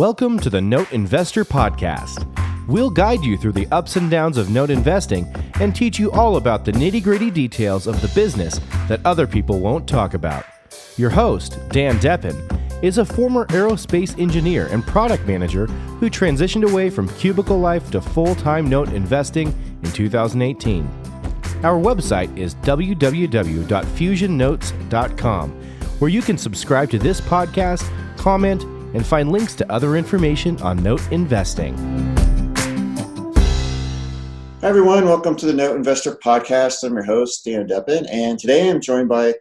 Welcome to the Note Investor Podcast. We'll guide you through the ups and downs of note investing and teach you all about the nitty-gritty details of the business that other people won't talk about. Your host, Dan Deppen, is a former aerospace engineer and product manager who transitioned away from cubicle life to full-time note investing in 2018. Our website is www.fusionnotes.com, where you can subscribe to this podcast, comment, and find links to other information on note investing. Hi, everyone. Welcome to the Note Investor Podcast. I'm your host, Dan Deppen, and today I'm joined by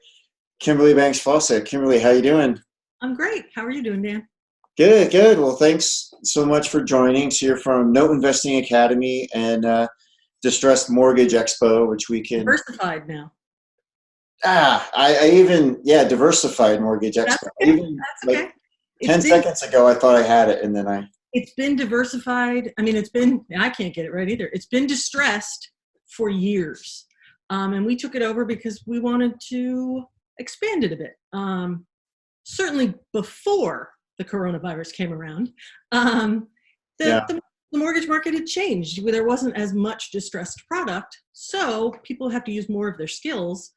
Kimberly Banks Fawcett. Kimberly, how you doing? I'm great. How are you doing, Dan? Good, good. Well, thanks so much for joining. So you're from Note Investing Academy and Distressed Mortgage Expo, which we can... Diversified now. Diversified Mortgage Expo. That's okay. That's okay. 10 seconds ago, I thought I had it, and then It's been diversified. I can't get it right either. It's been distressed for years. And we took it over because we wanted to expand it a bit. Certainly before the coronavirus came around, the mortgage market had changed. There wasn't as much distressed product. So people have to use more of their skills.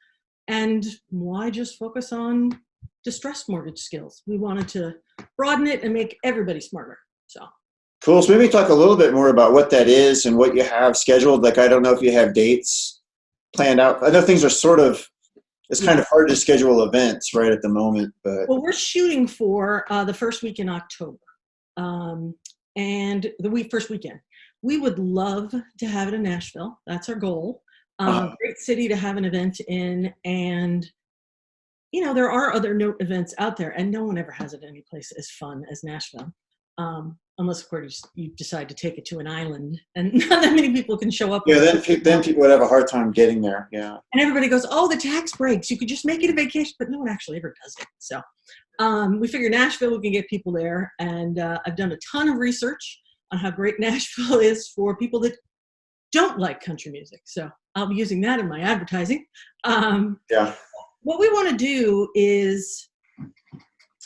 And why just focus on distressed mortgage skills? We wanted to broaden it and make everybody smarter. So cool. So maybe talk a little bit more about what that is and what you have scheduled. Like, I don't know if you have dates planned out. I know things are it's kind of hard to schedule events right at the moment. But well, we're shooting for the first week in October, and the first weekend. We would love to have it in Nashville. That's our goal. Great city to have an event in, and there are other note events out there, and no one ever has it any place as fun as Nashville. Unless, of course, you decide to take it to an island, and not that many people can show up. Yeah, then people would have a hard time getting there. Yeah. And everybody goes, "Oh, the tax breaks. You could just make it a vacation," but no one actually ever does it. So we figure Nashville, we can get people there, and I've done a ton of research on how great Nashville is for people that don't like country music. So I'll be using that in my advertising. What we want to do is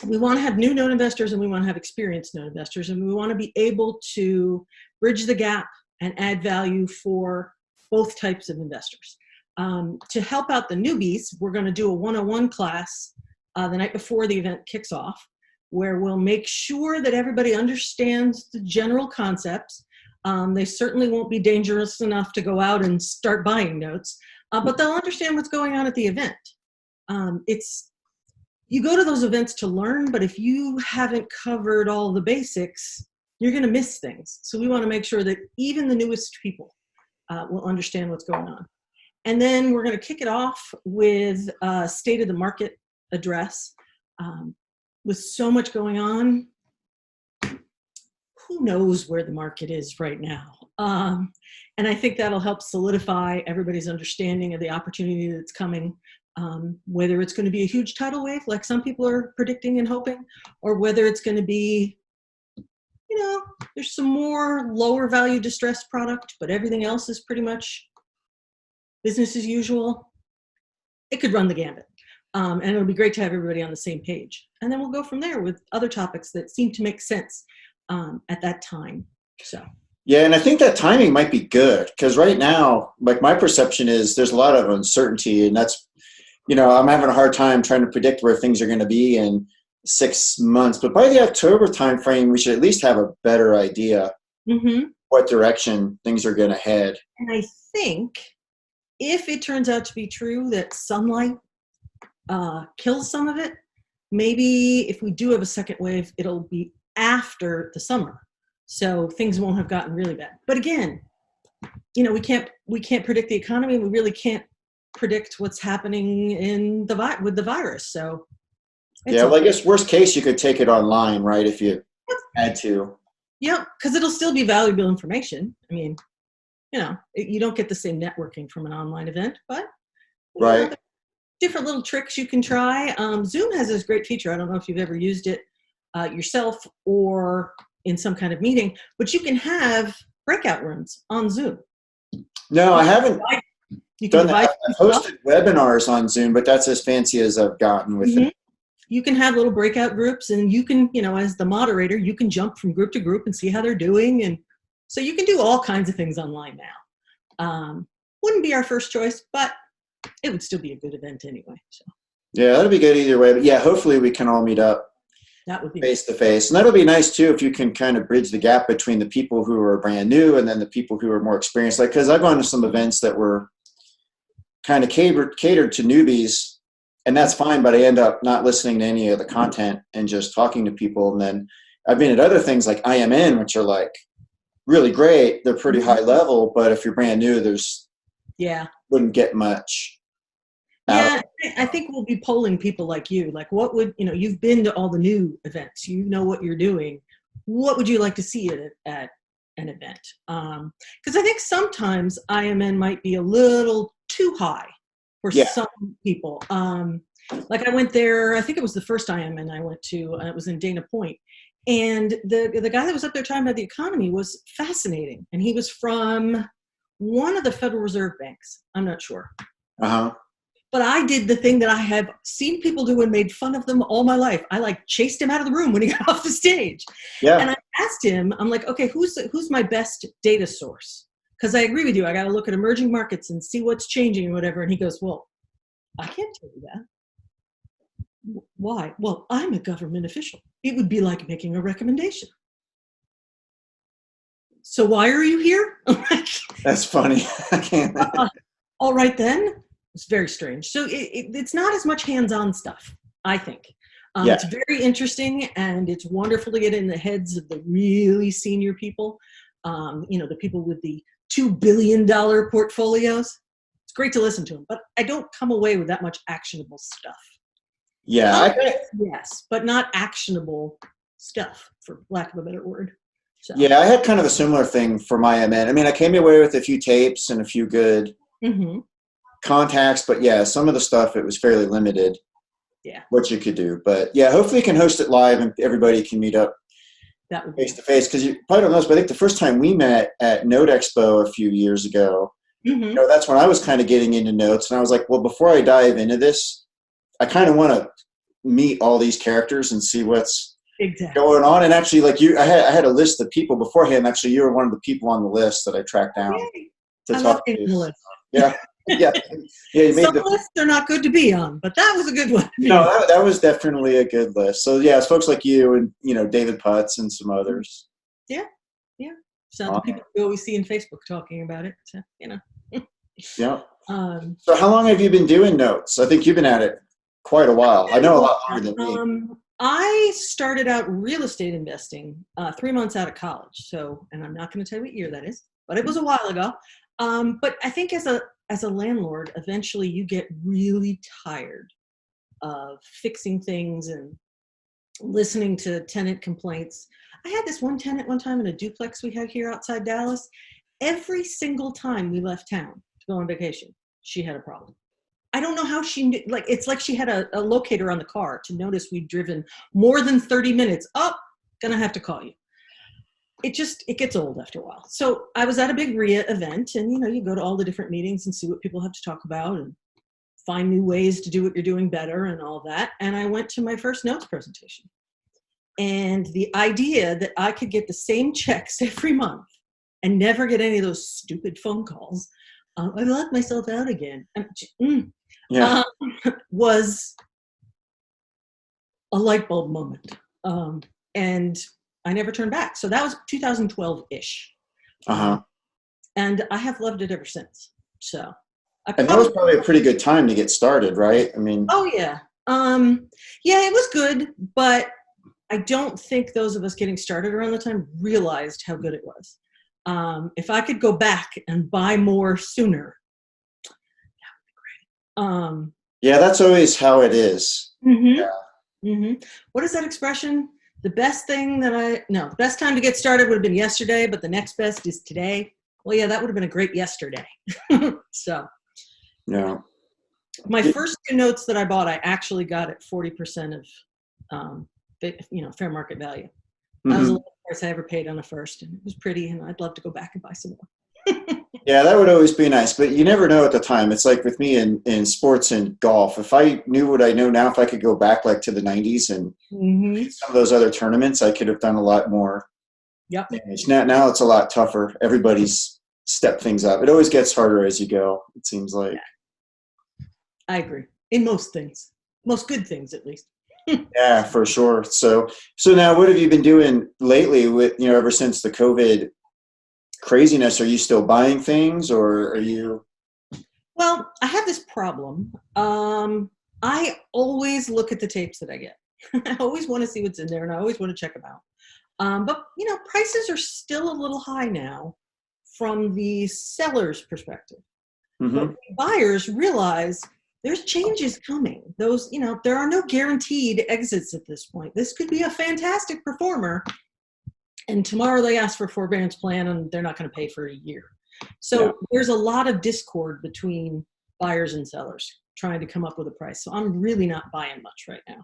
we want to have new note investors and we want to have experienced note investors, and we want to be able to bridge the gap and add value for both types of investors. To help out the newbies, we're going to do a 101 class the night before the event kicks off, where we'll make sure that everybody understands the general concepts. They certainly won't be dangerous enough to go out and start buying notes, but they'll understand what's going on at the event. You go to those events to learn, but if you haven't covered all the basics, you're going to miss things. So we want to make sure that even the newest people will understand what's going on. And then we're going to kick it off with a state of the market address. With so much going on, who knows where the market is right now? And I think that'll help solidify everybody's understanding of the opportunity that's coming. Whether it's going to be a huge tidal wave, like some people are predicting and hoping, or whether it's going to be, there's some more lower value distressed product, but everything else is pretty much business as usual. It could run the gambit. And it'll be great to have everybody on the same page. And then we'll go from there with other topics that seem to make sense at that time. So. Yeah, and I think that timing might be good because right now, like, my perception is there's a lot of uncertainty, and that's, I'm having a hard time trying to predict where things are going to be in 6 months. But by the October timeframe, we should at least have a better idea what direction things are going to head. And I think if it turns out to be true that sunlight kills some of it, maybe if we do have a second wave, it'll be after the summer. So things won't have gotten really bad. But again, we can't predict the economy. We really can't predict what's happening with the virus. So I guess worst case, you could take it online, right? If you had to. Yeah, because it'll still be valuable information. You don't get the same networking from an online event, but right. Different little tricks you can try. Zoom has this great feature. I don't know if you've ever used it yourself or in some kind of meeting, but you can have breakout rooms on Zoom. No, I haven't. You can I've hosted webinars on Zoom, but that's as fancy as I've gotten with it. you can have little breakout groups, and you can, as the moderator, you can jump from group to group and see how they're doing. And so you can do all kinds of things online now. Wouldn't be our first choice, but it would still be a good event anyway. So Yeah, that'll be good either way. But yeah, hopefully we can all meet up that would be face to face. And that'll be nice too if you can kind of bridge the gap between the people who are brand new and then the people who are more experienced. Like, because I've gone to some events that were kind of catered to newbies, and that's fine, but I end up not listening to any of the content and just talking to people. And then I've been at other things like IMN, which are like really great. They're pretty high level, but if you're brand new, wouldn't get much. Yeah, I think we'll be polling people like you. Like, what would, you've been to all the new events, you know what you're doing. What would you like to see at an event? Because I think sometimes IMN might be a little too high for some people. Like I went there, I think it was the first IMN I went to, it was in Dana Point. And the guy that was up there talking about the economy was fascinating. And he was from one of the Federal Reserve banks. I'm not sure. Uh-huh. But I did the thing that I have seen people do and made fun of them all my life. I chased him out of the room when he got off the stage. Yeah. And I asked him, I'm like, okay, who's my best data source? Because I agree with you. I got to look at emerging markets and see what's changing and whatever. And he goes, well, I can't tell you that. Why? Well, I'm a government official. It would be like making a recommendation. So why are you here? That's funny. I can't. All right, then. It's very strange. So it's not as much hands-on stuff, I think. It's very interesting, and it's wonderful to get in the heads of the really senior people, the people with the $2 billion portfolios. It's great to listen to them, but I don't come away with that much actionable stuff. Yeah. Yes, but not actionable stuff, for lack of a better word. So. Yeah, I had kind of a similar thing for my MN. I mean, I came away with a few tapes and a few good contacts, but yeah, some of the stuff, it was fairly limited. Yeah. What you could do. But yeah, hopefully you can host it live and everybody can meet up face to face. Because you probably don't know this, but I think the first time we met at Note Expo a few years ago, that's when I was kind of getting into notes. And I was like, well, before I dive into this, I kind of want to meet all these characters and see what's going on. And actually, like I had a list of people beforehand. Actually, you were one of the people on the list that I tracked down to talk to. Yeah. Yeah. Some lists are not good to be on, but that was a good one. No, that was definitely a good list. So yeah, it's folks like you and David Putz and some others. Yeah. So the people you always see in Facebook talking about it. So Yeah. So how long have you been doing notes? I think you've been at it quite a while. I know a lot longer than me. I started out real estate investing 3 months out of college. So, and I'm not going to tell you what year that is, but it was a while ago. But I think as a landlord, eventually you get really tired of fixing things and listening to tenant complaints. I had this one tenant one time in a duplex we had here outside Dallas. Every single time we left town to go on vacation, she had a problem. I don't know how she knew, it's like she had a locator on the car to notice we'd driven more than 30 minutes. Oh, gonna have to call you. It gets old after a while. So I was at a big RIA event, and you go to all the different meetings and see what people have to talk about and find new ways to do what you're doing better and all that. And I went to my first notes presentation. And the idea that I could get the same checks every month and never get any of those stupid phone calls, I locked myself out again, was a light bulb moment. And I never turned back. So that was 2012-ish. And I have loved it ever since. So. And that was probably a pretty good time to get started, right? I mean. Oh, yeah. Yeah, it was good, but I don't think those of us getting started around the time realized how good it was. If I could go back and buy more sooner, that would be great. Yeah, that's always how it is. Yeah. What is that expression? The best time to get started would have been yesterday, but the next best is today. Well, yeah, that would have been a great yesterday. So. Yeah. My first 2 notes that I bought, I actually got at 40% of, fair market value. That was the lowest price I ever paid on a first, and it was pretty, and I'd love to go back and buy some more. Yeah, that would always be nice, but you never know at the time. It's like with me in sports and golf. If I knew what I know now, if I could go back like to the 90s and Mm-hmm. some of those other tournaments, I could have done a lot more Yep. damage. Now it's a lot tougher. Everybody's stepped things up. It always gets harder as you go, it seems like. I agree. In most things, most good things, at least. Yeah, for sure. So now what have you been doing lately with, ever since the COVID craziness? Are you still buying things or are you? Well, I have this problem. I always look at the tapes that I get. I always want to see what's in there, and I always want to check them out. But prices are still a little high now from the seller's perspective. Mhm. But buyers realize there's changes coming. Those, there are no guaranteed exits at this point. This could be a fantastic performer, and tomorrow they ask for a forbearance plan, and they're not going to pay for a year. So Yeah. there's a lot of discord between buyers and sellers trying to come up with a price. So I'm really not buying much right now.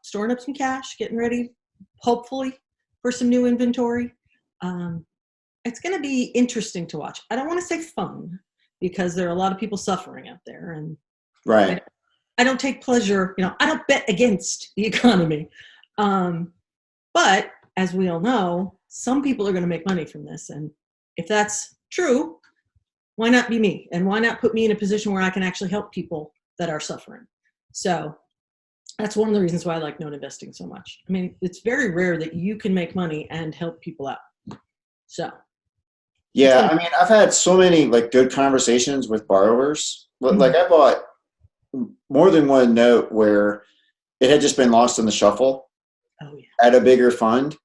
Storing up some cash, getting ready, hopefully, for some new inventory. It's going to be interesting to watch. I don't want to say fun because there are a lot of people suffering out there, and Right. I don't take pleasure. I don't bet against the economy. But as we all know, some people are going to make money from this, and if that's true, why not be me? And why not put me in a position where I can actually help people that are suffering? So that's one of the reasons why I like note investing so much. I mean, it's very rare that you can make money and help people out. So Yeah, I mean, I've had so many like good conversations with borrowers. Like I bought more than one note where it had just been lost in the shuffle oh yeah, at a bigger fund,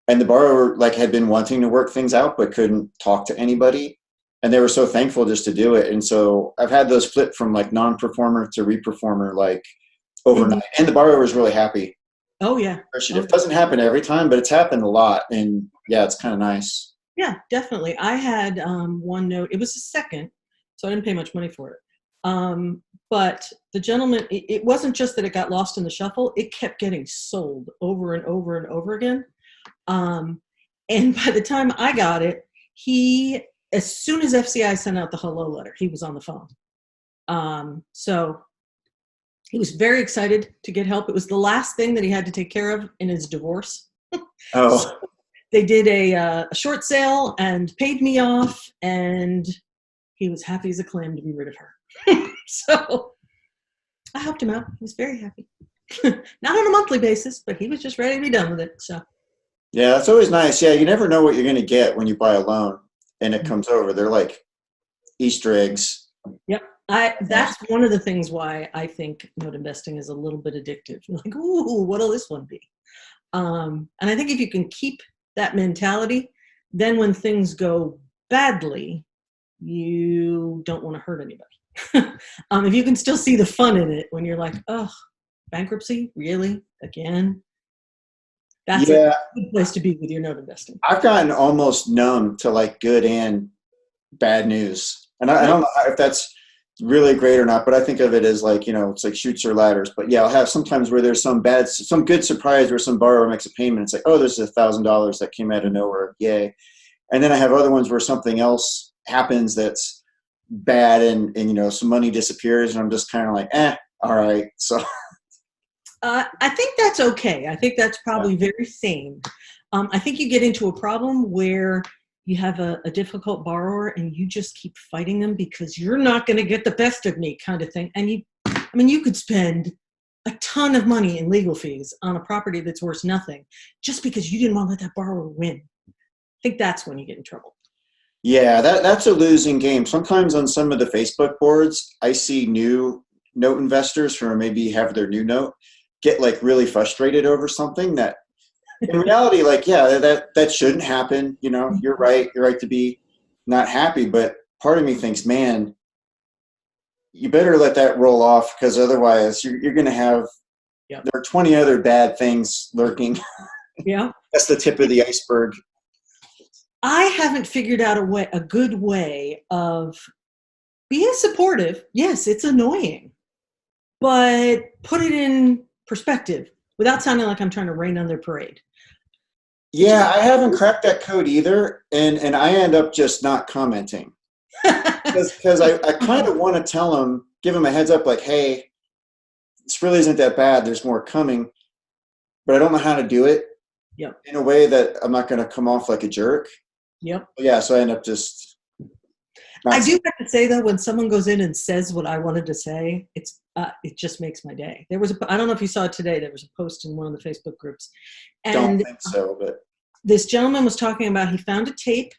and the borrower like had been wanting to work things out but couldn't talk to anybody, and they were so thankful just to do it. And so I've had those flip from like non-performer to re-performer like overnight, and the borrower was really happy. oh yeah, Appreciative. Doesn't happen every time, but it's happened a lot, and yeah, it's kind of nice. yeah, definitely. I had one note. It was a second, so I didn't pay much money for it. But the gentleman, it wasn't just that it got lost in the shuffle. It kept getting sold over and over and over again. And by the time I got it, as soon as FCI sent out the hello letter, he was on the phone. So he was very excited to get help. It was the last thing that he had to take care of in his divorce. Oh. So they did a short sale and paid me off, and he was happy as a clam to be rid of her. So I helped him out. He was very happy. Not on a monthly basis, but he was just ready to be done with it. So Yeah, that's always nice. Yeah, you never know what you're going to get when you buy a loan and it comes over. They're like Easter eggs. yep. That's one of the things why I think note investing is a little bit addictive. You're like, ooh, what'll this one be? And I think if you can keep that mentality, then when things go badly, you don't want to hurt anybody. If you can still see the fun in it when you're like, oh, bankruptcy, really? Again? That's a good place to be with your note investing. I've gotten almost numb to like good and bad news. And I don't know if that's really great or not, but I think of it as like, it's like chutes or ladders. But yeah, I'll have sometimes where there's some good surprise where some borrower makes a payment. It's like, oh, there's $1,000 that came out of nowhere. Yay. And then I have other ones where something else happens that's bad and some money disappears and I'm just kind of like, all right. So I think that's okay. I think that's probably very sane. I think you get into a problem where you have a difficult borrower and you just keep fighting them because you're not going to get the best of me kind of thing. And you could spend a ton of money in legal fees on a property that's worth nothing just because you didn't want to let that borrower win. I think that's when you get in trouble. Yeah, that's a losing game. Sometimes on some of the Facebook boards, I see new note investors who maybe have their new note get like really frustrated over something that in reality, like, yeah, that shouldn't happen. You're right. You're right to be not happy. But part of me thinks, man, you better let that roll off because otherwise you're going to have, there are 20 other bad things lurking. Yeah. That's the tip of the iceberg. I haven't figured out a good way of being supportive. Yes, it's annoying, but put it in perspective without sounding like I'm trying to rain on their parade. Yeah, I haven't cracked that code either, and I end up just not commenting because I kind of want to tell them, give them a heads up, like, hey, this really isn't that bad. There's more coming, but I don't know how to do it Yep. in a way that I'm not going to come off like a jerk. Yep. Yeah, so I end up just. I do have to say though, when someone goes in and says what I wanted to say, it just makes my day. I don't know if you saw it today. There was a post in one of the Facebook groups, and Don't think so, but this gentleman was talking about he found a tape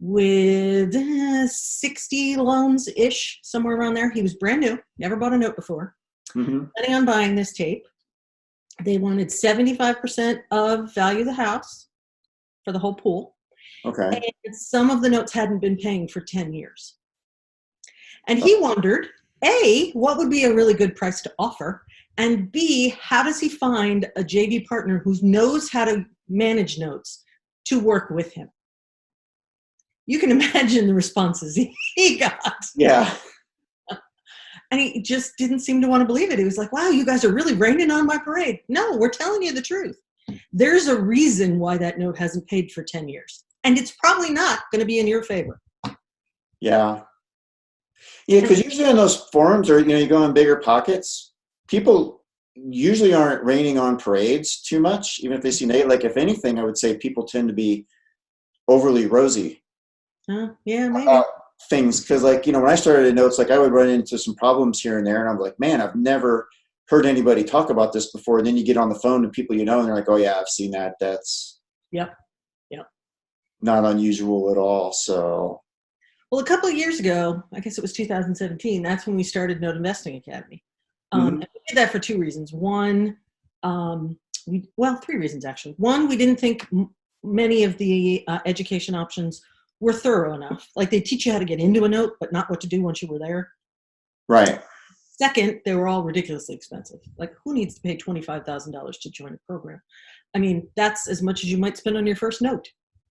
with 60 loans ish, somewhere around there. He was brand new, never bought a note before. Planning on buying this tape. They wanted 75% of value of the house for the whole pool. okay. And some of the notes hadn't been paying for 10 years. And he wondered, A, what would be a really good price to offer? And B, how does he find a JV partner who knows how to manage notes to work with him? You can imagine the responses he got. Yeah. And he just didn't seem to want to believe it. He was like, wow, you guys are really raining on my parade. No, we're telling you the truth. There's a reason why that note hasn't paid for 10 years. And it's probably not going to be in your favor. Yeah. Yeah, because usually on those forums, or you go in bigger pockets, people usually aren't raining on parades too much, even if they see Nate. Like, if anything, I would say people tend to be overly rosy Yeah, maybe. about things. Because, like, when I started in notes, like, I would run into some problems here and there, and I'm like, man, I've never heard anybody talk about this before. And then you get on the phone to people and they're like, oh yeah, I've seen that. That's not unusual at all. So. Well, a couple of years ago, I guess it was 2017, that's when we started Note Investing Academy. And we did that for two reasons. One, three reasons actually. One, we didn't think many of the education options were thorough enough. Like, they teach you how to get into a note, but not what to do once you were there. Right. Second, they were all ridiculously expensive. Like, who needs to pay $25,000 to join a program? I mean, that's as much as you might spend on your first note.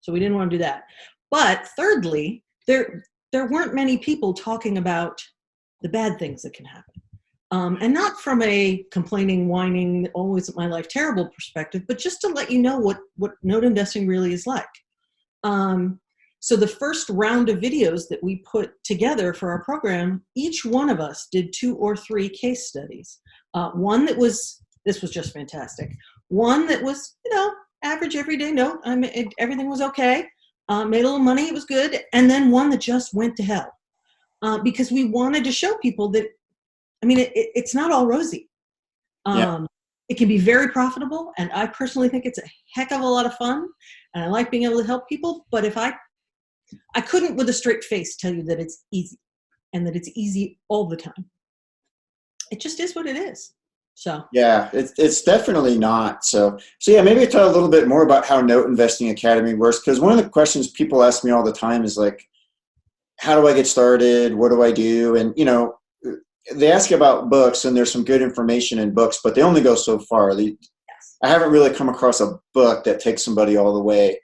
So we didn't want to do that. But thirdly, there weren't many people talking about the bad things that can happen. And not from a complaining, whining, always my life terrible perspective, but just to let you know what note investing really is like. So the first round of videos that we put together for our program, each one of us did 2 or 3 case studies. One that was, this was just fantastic. One that was, average everyday note. Everything was okay. Made a little money. It was good. And then one that just went to hell. Because we wanted to show people that, it's not all rosy. It can be very profitable. And I personally think it's a heck of a lot of fun. And I like being able to help people. But if I couldn't with a straight face tell you that it's easy and that it's easy all the time. It just is what it is. So yeah, it's definitely not. So yeah, maybe talk a little bit more about how Note Investing Academy works. Because one of the questions people ask me all the time is like, how do I get started? What do I do? And they ask about books, and there's some good information in books, but they only go so far. I haven't really come across a book that takes somebody all the way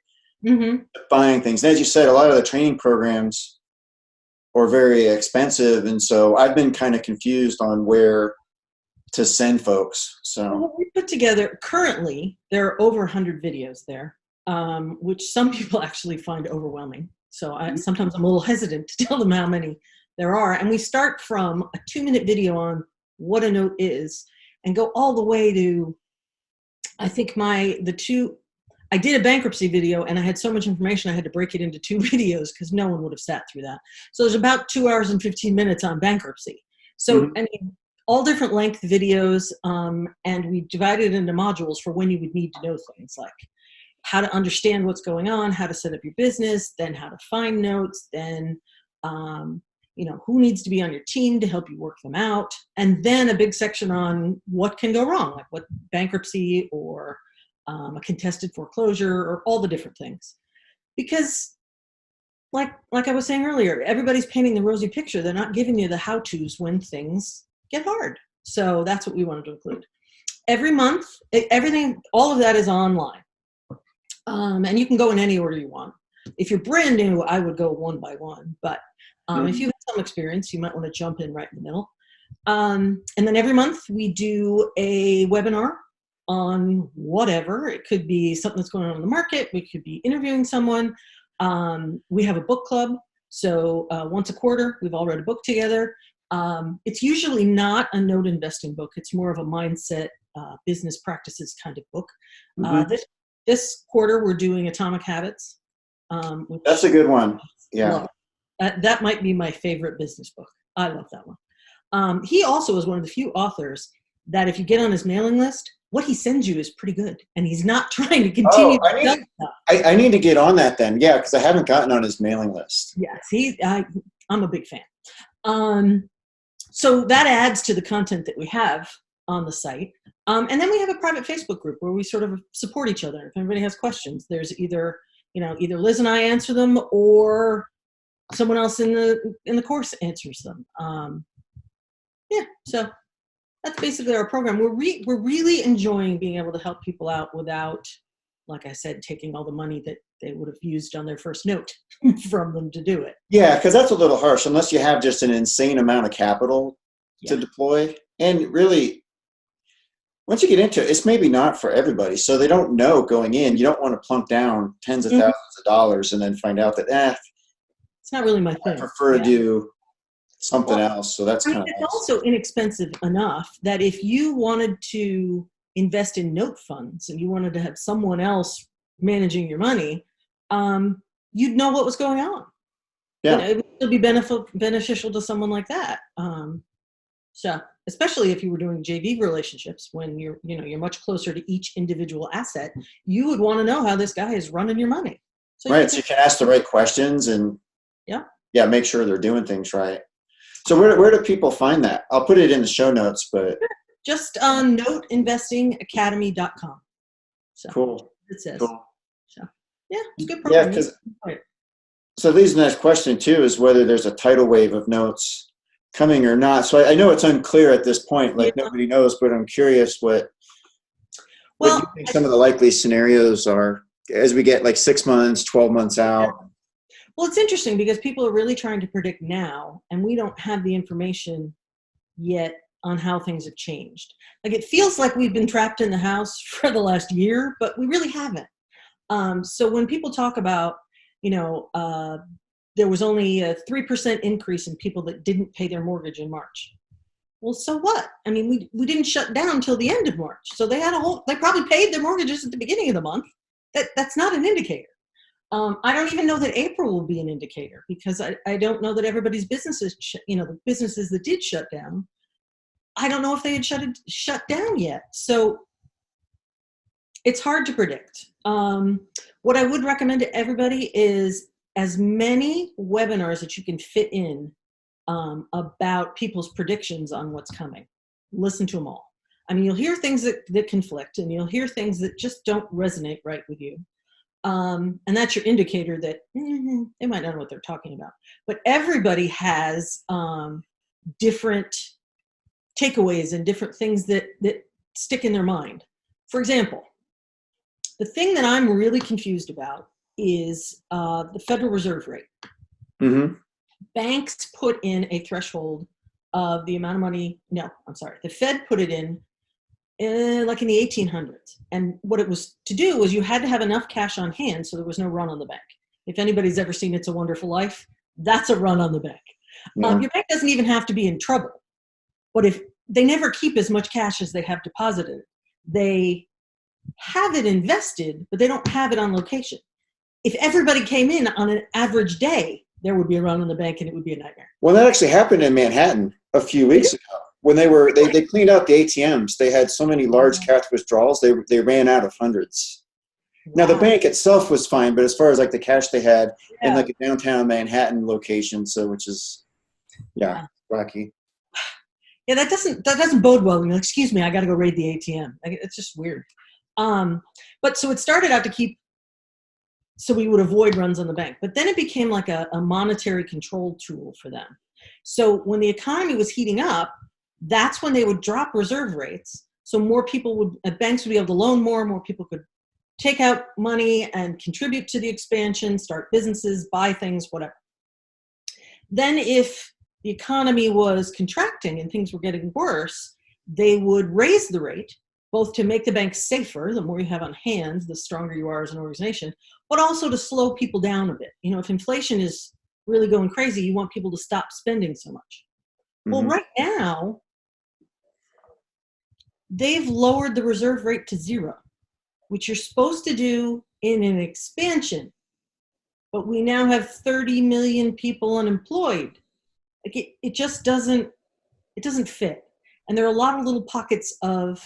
to buying things. And as you said, a lot of the training programs are very expensive, and so I've been kind of confused on where to send folks. So what we put together currently, there are over 100 videos there, which some people actually find overwhelming. So sometimes I'm a little hesitant to tell them how many there are. And we start from a 2-minute video on what a note is and go all the way to, I think I did a bankruptcy video, and I had so much information I had to break it into 2 videos because no one would have sat through that. So there's about 2 hours and 15 minutes on bankruptcy. So all different length videos, and we divided it into modules for when you would need to know things like how to understand what's going on, how to set up your business, then how to find notes, then who needs to be on your team to help you work them out, and then a big section on what can go wrong, like what bankruptcy or a contested foreclosure or all the different things. Because like I was saying earlier, everybody's painting the rosy picture. They're not giving you the how-tos when things get hard. So that's what we wanted to include. Every month, everything, all of that is online. And you can go in any order you want. If you're brand new, I would go one by one. But if you have some experience, you might want to jump in right in the middle. And then every month we do a webinar on whatever. It could be something that's going on in the market. We could be interviewing someone. We have a book club. So once a quarter, we've all read a book together. It's usually not a note investing book. It's more of a mindset, business practices kind of book. This quarter, we're doing Atomic Habits. That's a good one. Yeah. That might be my favorite business book. I love that one. He also is one of the few authors that if you get on his mailing list, what he sends you is pretty good. And he's not trying to continue to sell stuff. I need to get on that then. Yeah, because I haven't gotten on his mailing list. Yes, I'm a big fan. So that adds to the content that we have on the site. And then we have a private Facebook group where we sort of support each other. If anybody has questions, there's either Liz and I answer them or someone else in the course answers them. So that's basically our program. We're really enjoying being able to help people out without, like I said, taking all the money that they would have used on their first note from them to do it. Yeah, because that's a little harsh unless you have just an insane amount of capital to deploy. And really, once you get into it, it's maybe not for everybody. So they don't know going in. You don't want to plunk down tens of thousands of dollars and then find out that, it's not really my thing. I prefer to do something else. So that's kind of it's nice. also inexpensive enough that if you wanted to invest in note funds and you wanted to have someone else managing your money, you'd know what was going on. Yeah. It would still be beneficial to someone like that. So especially if you were doing JV relationships when you're much closer to each individual asset, you would want to know how this guy is running your money. So you can ask the right questions and make sure they're doing things right. So where do people find that? I'll put it in the show notes, but just on noteinvestingacademy.com. So cool. It says. Cool. So it's a good program. So leads to the next question too is whether there's a tidal wave of notes coming or not. So I know it's unclear at this point, nobody knows, but I'm curious what you think some of the likely scenarios are as we get 6 months, 12 months out. Well, it's interesting because people are really trying to predict now, and we don't have the information yet on how things have changed. It feels like we've been trapped in the house for the last year, but we really haven't. So when people talk about, there was only a 3% increase in people that didn't pay their mortgage in March. Well, so what? I mean, we didn't shut down until the end of March. So they probably paid their mortgages at the beginning of the month. That's not an indicator. I don't even know that April will be an indicator because I don't know that everybody's businesses, the businesses that did shut down, I don't know if they had shut down yet. So it's hard to predict. What I would recommend to everybody is as many webinars that you can fit in about people's predictions on what's coming. Listen to them all. I mean, you'll hear things that conflict and you'll hear things that just don't resonate right with you. And that's your indicator that they might not know what they're talking about. But everybody has different takeaways and different things that stick in their mind. For example, the thing that I'm really confused about is the Federal Reserve rate. Mm-hmm. Banks put in a threshold of the amount of money. No, I'm sorry. The Fed put it in like in the 1800s. And what it was to do was you had to have enough cash on hand so there was no run on the bank. If anybody's ever seen It's a Wonderful Life, that's a run on the bank. Yeah. Your bank doesn't even have to be in trouble. But if they never keep as much cash as they have deposited, they have it invested, but they don't have it on location. If everybody came in on an average day, there would be a run on the bank and it would be a nightmare. Well, that actually happened in Manhattan a few weeks ago. When they cleaned out the ATMs, they had so many large cash withdrawals, they ran out of hundreds. Wow. Now, the bank itself was fine, but as far as the cash they had in a downtown Manhattan location, which is, wacky. Yeah, that doesn't bode well. Excuse me, I got to go raid the ATM. It's just weird. But so it started out to keep, so we would avoid runs on the bank. But then it became like a monetary control tool for them. So when the economy was heating up, that's when they would drop reserve rates. So more people banks would be able to loan more people could take out money and contribute to the expansion, start businesses, buy things, whatever. Then if the economy was contracting and things were getting worse, they would raise the rate both to make the banks safer. The more you have on hand, the stronger you are as an organization, but also to slow people down a bit. If inflation is really going crazy, you want people to stop spending so much. Well, right now, they've lowered the reserve rate to 0, which you're supposed to do in an expansion. But we now have 30 million people unemployed. Like it just doesn't fit. And there are a lot of little pockets of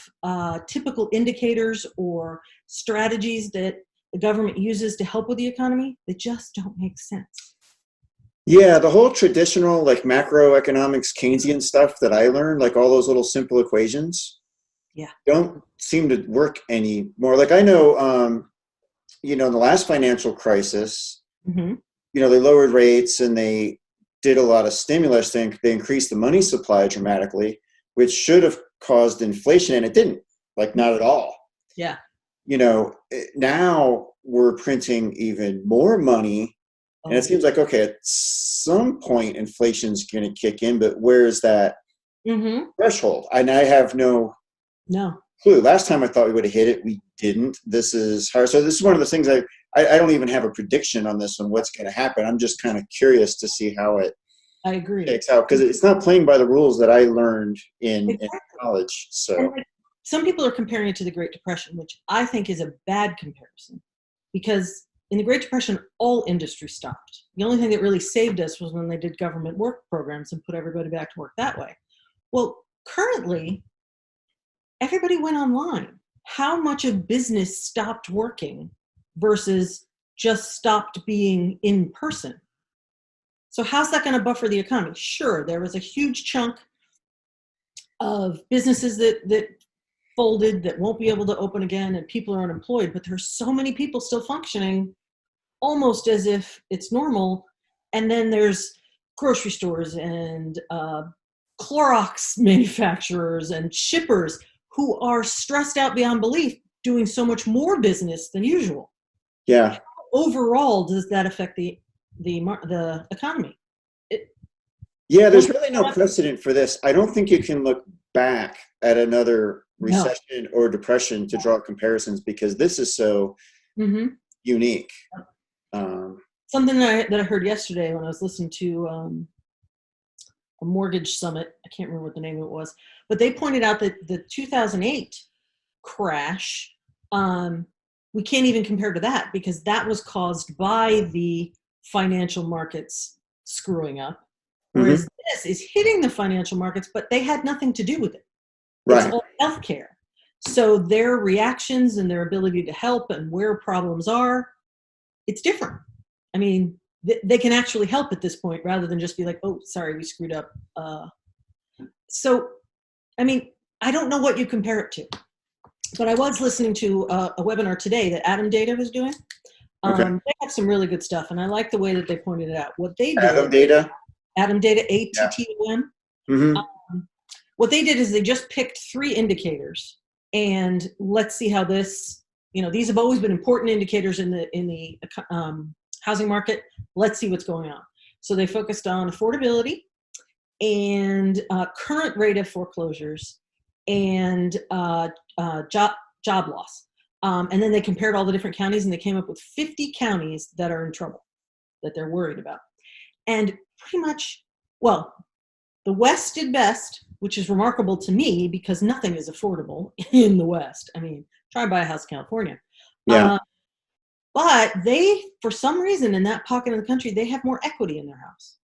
typical indicators or strategies that the government uses to help with the economy that just don't make sense. Yeah, the whole traditional like macroeconomics Keynesian stuff that I learned, like all those little simple equations, don't seem to work anymore. Like I know, in the last financial crisis, they lowered rates and they did a lot of stimulus. They increased the money supply dramatically, which should have caused inflation, and it didn't. Like not at all. Yeah. Now we're printing even more money. And it seems like, okay, at some point inflation's going to kick in, but where's that threshold? And I have no clue. Last time I thought we would have hit it, we didn't. This is hard. So this is one of the things I don't even have a prediction on this one, what's going to happen. I'm just kind of curious to see how it takes out, because it's not playing by the rules that I learned in college. So some people are comparing it to the Great Depression, which I think is a bad comparison, because in the Great Depression, all industry stopped. The only thing that really saved us was when they did government work programs and put everybody back to work that way. Well, currently, everybody went online. How much of business stopped working versus just stopped being in person? So how's that going to buffer the economy? Sure, there was a huge chunk of businesses that folded, that won't be able to open again, and people are unemployed, but there's so many people still functioning almost as if it's normal. And then there's grocery stores and Clorox manufacturers and shippers who are stressed out beyond belief, doing so much more business than usual. Yeah. Overall, does that affect the economy? There's really no precedent for this. I don't think you can look back at another recession or depression to draw comparisons, because this is so unique. Something that I heard yesterday when I was listening to a mortgage summit, I can't remember what the name of it was, but they pointed out that the 2008 crash, we can't even compare to that, because that was caused by the financial markets screwing up. Whereas this is hitting the financial markets, but they had nothing to do with it. It's all healthcare. So their reactions and their ability to help and where problems are, it's different. I mean, they can actually help at this point rather than just be like, oh, sorry, we screwed up. So, I mean, I don't know what you compare it to, but I was listening to a webinar today that Atom Data was doing. They have some really good stuff, and I like the way that they pointed it out. What they did, Atom Data, ATTOM. What they did is they just picked 3 indicators, and let's see how this, these have always been important indicators in the housing market. Let's see what's going on. So they focused on affordability and current rate of foreclosures and job loss. And then they compared all the different counties, and they came up with 50 counties that are in trouble, that they're worried about. And pretty much, well, the West did best, which is remarkable to me because nothing is affordable in the West. I mean, try and buy a house in California. Yeah. But they, for some reason, in that pocket of the country, they have more equity in their house.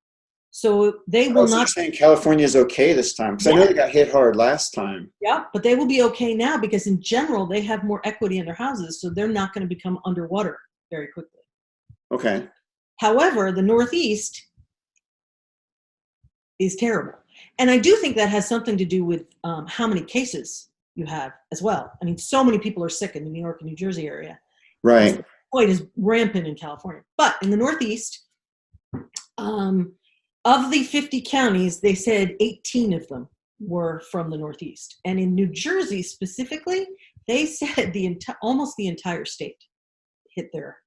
So they will not. You're saying California is okay this time? Because I know they got hit hard last time. Yeah, but they will be okay now because in general, they have more equity in their houses. So they're not going to become underwater very quickly. Okay. However, the Northeast is terrible. And I do think that has something to do with how many cases you have as well. I mean, so many people are sick in the New York and New Jersey area. Right. It's quite as rampant in California. But in the Northeast, of the 50 counties, they said 18 of them were from the Northeast. And in New Jersey specifically, they said almost the entire state hit their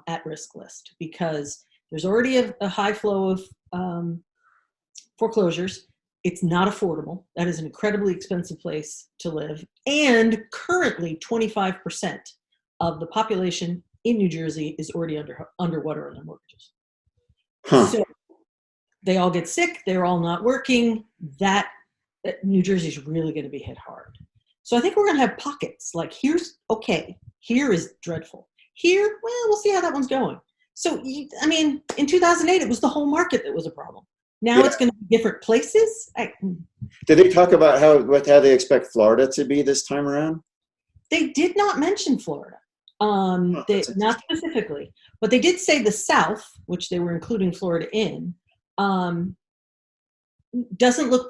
at-risk list because there's already a high flow of foreclosures. It's not affordable. That is an incredibly expensive place to live. And currently 25% of the population in New Jersey is already underwater on their mortgages. Huh. So they all get sick. They're all not working. New Jersey's really going to be hit hard. So I think we're going to have pockets. Like here's okay. Here is dreadful. Here, well, we'll see how that one's going. So, I mean, in 2008, it was the whole market that was a problem. Now it's going to be different places. Did they talk about how they expect Florida to be this time around? They did not mention Florida, not specifically, but they did say the South, which they were including Florida in, doesn't look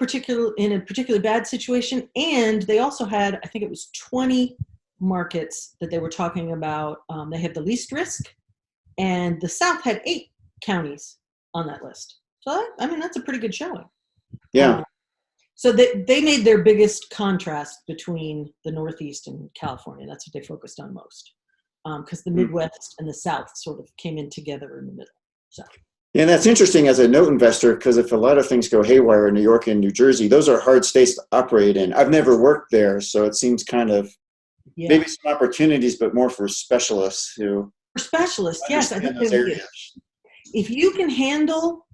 in a particularly bad situation. And they also had, I think it was 20 markets that they were talking about. They had the least risk, and the South had 8 counties on that list. So, I mean, that's a pretty good showing. Yeah. So they made their biggest contrast between the Northeast and California. That's what they focused on most, because the Midwest and the South sort of came in together in the middle. So. Yeah, and that's interesting as a note investor, because if a lot of things go haywire in New York and New Jersey, those are hard states to operate in. I've never worked there, so it seems kind of maybe some opportunities, but more for specialists who. For specialists, yes. I think if you can handle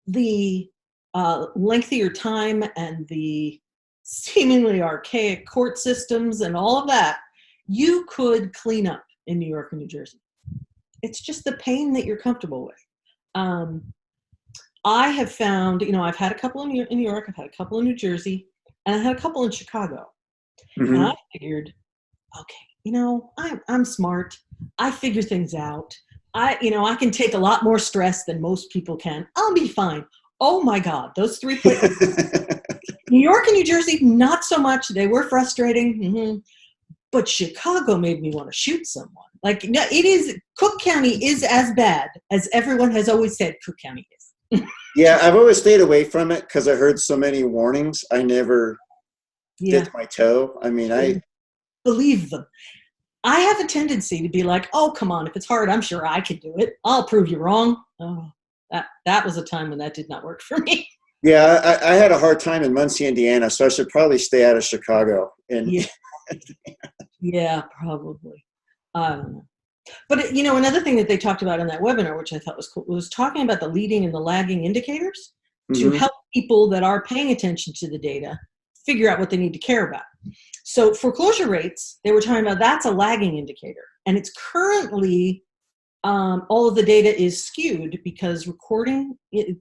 the lengthier time and the seemingly archaic court systems and all of that, you could clean up in New York and New Jersey. It's just the pain that you're comfortable with. I have found, I've had a couple in New York, I've had a couple in New Jersey, and I had a couple in Chicago. Mm-hmm. And I figured, okay, I'm smart. I figure things out. I can take a lot more stress than most people can. I'll be fine. Oh my God, those 3 places. New York and New Jersey, not so much. They were frustrating. Mm-hmm. But Chicago made me want to shoot someone. Cook County is as bad as everyone has always said Cook County is. Yeah, I've always stayed away from it because I heard so many warnings. I never dipped my toe. I mean, I believe them. I have a tendency to be like, oh, come on, if it's hard, I'm sure I can do it. I'll prove you wrong. Oh, that was a time when that did not work for me. Yeah, I had a hard time in Muncie, Indiana, so I should probably stay out of Chicago. Yeah, probably. I don't know. But, another thing that they talked about in that webinar, which I thought was cool, was talking about the leading and the lagging indicators to help people that are paying attention to the data figure out what they need to care about. So foreclosure rates, they were talking about that's a lagging indicator. And it's currently, all of the data is skewed because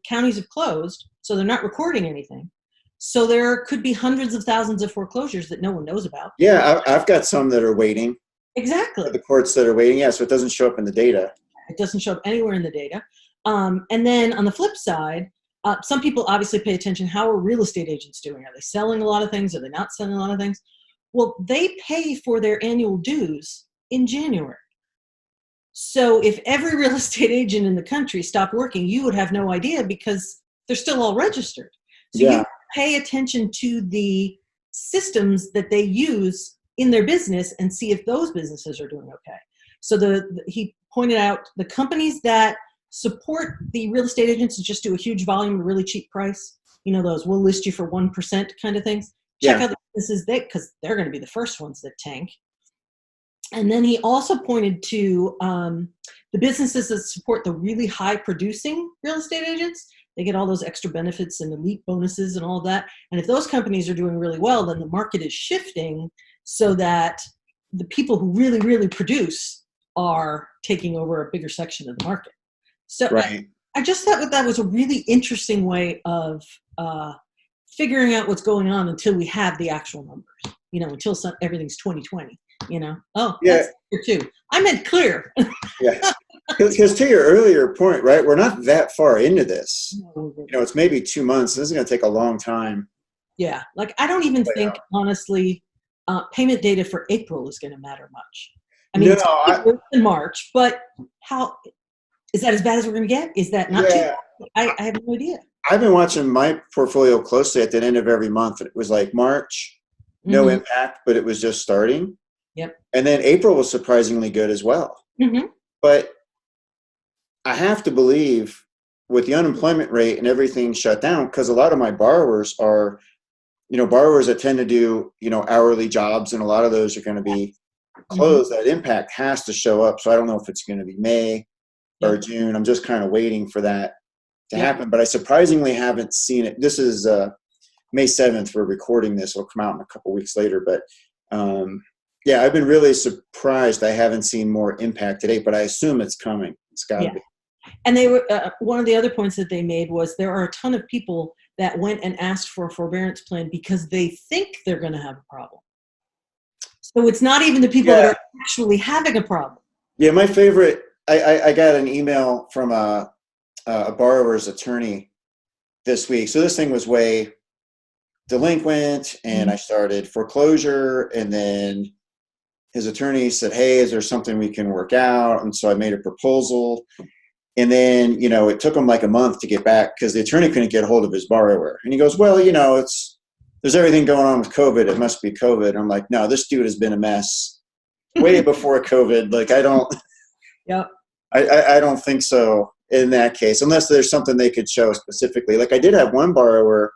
counties have closed, so they're not recording anything. So there could be hundreds of thousands of foreclosures that no one knows about. Yeah, I've got some that are waiting. Exactly. The courts that are waiting, yeah, so it doesn't show up in the data. It doesn't show up anywhere in the data. And then on the flip side, some people obviously pay attention, how are real estate agents doing? Are they selling a lot of things? Are they not selling a lot of things? Well, they pay for their annual dues in January. So if every real estate agent in the country stopped working, you would have no idea because they're still all registered. So you pay attention to the systems that they use in their business and see if those businesses are doing okay. So he pointed out the companies that support the real estate agents and just do a huge volume at a really cheap price, those we'll list you for 1% kind of things. Check out the businesses because they're going to be the first ones that tank. And then he also pointed to the businesses that support the really high producing real estate agents. They get all those extra benefits and elite bonuses and all of that. And if those companies are doing really well, then the market is shifting so that the people who really, really produce are taking over a bigger section of the market. So I just thought that was a really interesting way of figuring out what's going on until we have the actual numbers, until everything's 2020, that's clear too. I meant clear. Yeah. Because to your earlier point, right, we're not that far into this. It's maybe 2 months. This is going to take a long time. Yeah. I don't even think, honestly, payment data for April is going to matter much. I mean, it's worse than March, but how is that as bad as we're going to get? Is that not too bad? I have no idea. I've been watching my portfolio closely at the end of every month. It was like March, no impact, but it was just starting. Yep. And then April was surprisingly good as well. Mm-hmm. But I have to believe with the unemployment rate and everything shut down, because a lot of my borrowers are, borrowers that tend to do, hourly jobs, and a lot of those are going to be closed. That impact has to show up. So I don't know if it's going to be May or June. I'm just kind of waiting for that to happen. But I surprisingly haven't seen it. This is May 7th. We're recording this. It'll come out in a couple weeks later. But I've been really surprised I haven't seen more impact today, but I assume it's coming. It's got to be. And they were one of the other points that they made was there are a ton of people that went and asked for a forbearance plan because they think they're going to have a problem. So it's not even the people that are actually having a problem. Yeah, my favorite, I got an email from a borrower's attorney this week. So this thing was way delinquent, and I started foreclosure, and then his attorney said, hey, is there something we can work out? And so I made a proposal. And then, it took him like a month to get back because the attorney couldn't get a hold of his borrower. And he goes, well, there's everything going on with COVID. It must be COVID. And I'm like, no, this dude has been a mess way before COVID. Like, I don't think so in that case, unless there's something they could show specifically. Like I did have one borrower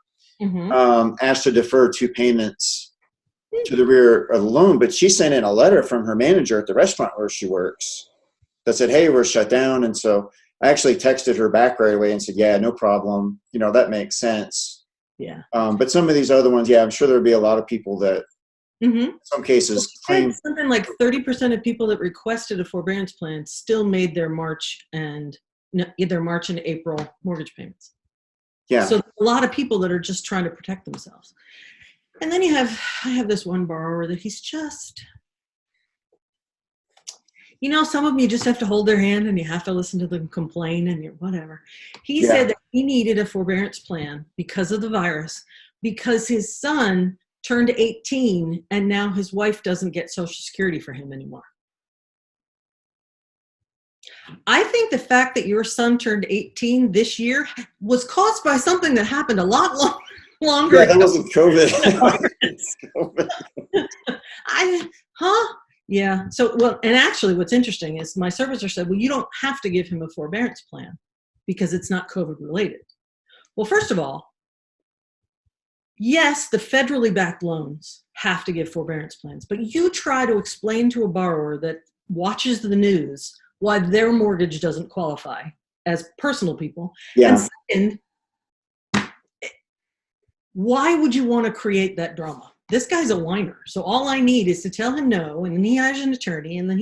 asked to defer 2 payments to the rear of the loan, but she sent in a letter from her manager at the restaurant where she works that said, hey, we're shut down. And so I actually texted her back right away and said, yeah, no problem. That makes sense. Yeah. But some of these other ones, I'm sure there'll be a lot of people that in some cases claim something like 30% of people that requested a forbearance plan still made their March and April mortgage payments. Yeah. So a lot of people that are just trying to protect themselves. And then I have this one borrower that he's just, some of them you just have to hold their hand and you have to listen to them complain and whatever. He said that he needed a forbearance plan because of the virus, because his son turned 18 and now his wife doesn't get Social Security for him anymore. I think the fact that your son turned 18 this year was caused by something that happened a lot longer ago. That wasn't COVID. Yeah. So, and actually what's interesting is my servicer said, well, you don't have to give him a forbearance plan because it's not COVID related. Well, first of all, yes, the federally backed loans have to give forbearance plans, but you try to explain to a borrower that watches the news why their mortgage doesn't qualify as personal people. Yeah. And second, why would you want to create that drama? This guy's a whiner. So all I need is to tell him no, and then he hires an attorney, and then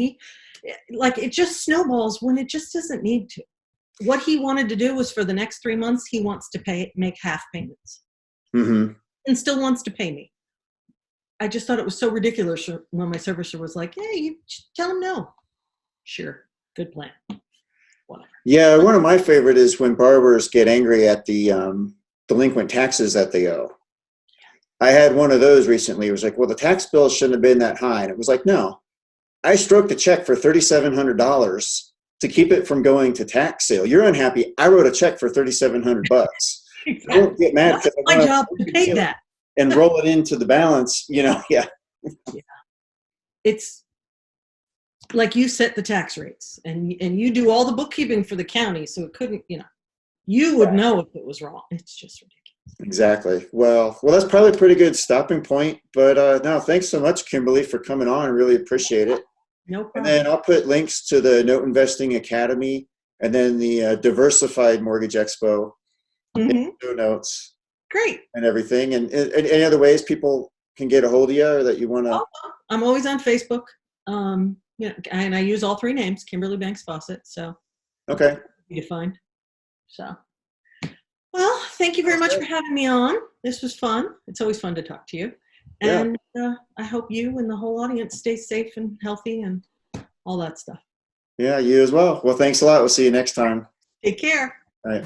it just snowballs when it just doesn't need to. What he wanted to do was for the next 3 months, he wants to make half payments and still wants to pay me. I just thought it was so ridiculous when my servicer was like, hey, you tell him no. Sure. Good plan. Whatever. Yeah. One of my favorite is when borrowers get angry at the delinquent taxes that they owe. I had one of those recently. It was like, well, the tax bill shouldn't have been that high. And it was like, no, I stroked a check for $3,700 to keep it from going to tax sale. You're unhappy. I wrote a check for $3,700. Exactly. Don't get mad. That's my job to pay that. And roll it into the balance, Yeah. It's like you set the tax rates and you do all the bookkeeping for the county. So it couldn't, you would know if it was wrong. It's just ridiculous. Exactly. Well, that's probably a pretty good stopping point. But no, thanks so much, Kimberly, for coming on. I really appreciate it. No problem. And then I'll put links to the Note Investing Academy and then the Diversified Mortgage Expo in the show notes. Great. And everything. And any other ways people can get a hold of you or that you want to? I'm always on Facebook. And I use all 3 names, Kimberly Banks Fawcett. So okay. You find. So. Well, thank you very much for having me on. This was fun. It's always fun to talk to you. And I hope you and the whole audience stay safe and healthy and all that stuff. Yeah, you as well. Well, thanks a lot. We'll see you next time. Take care. All right.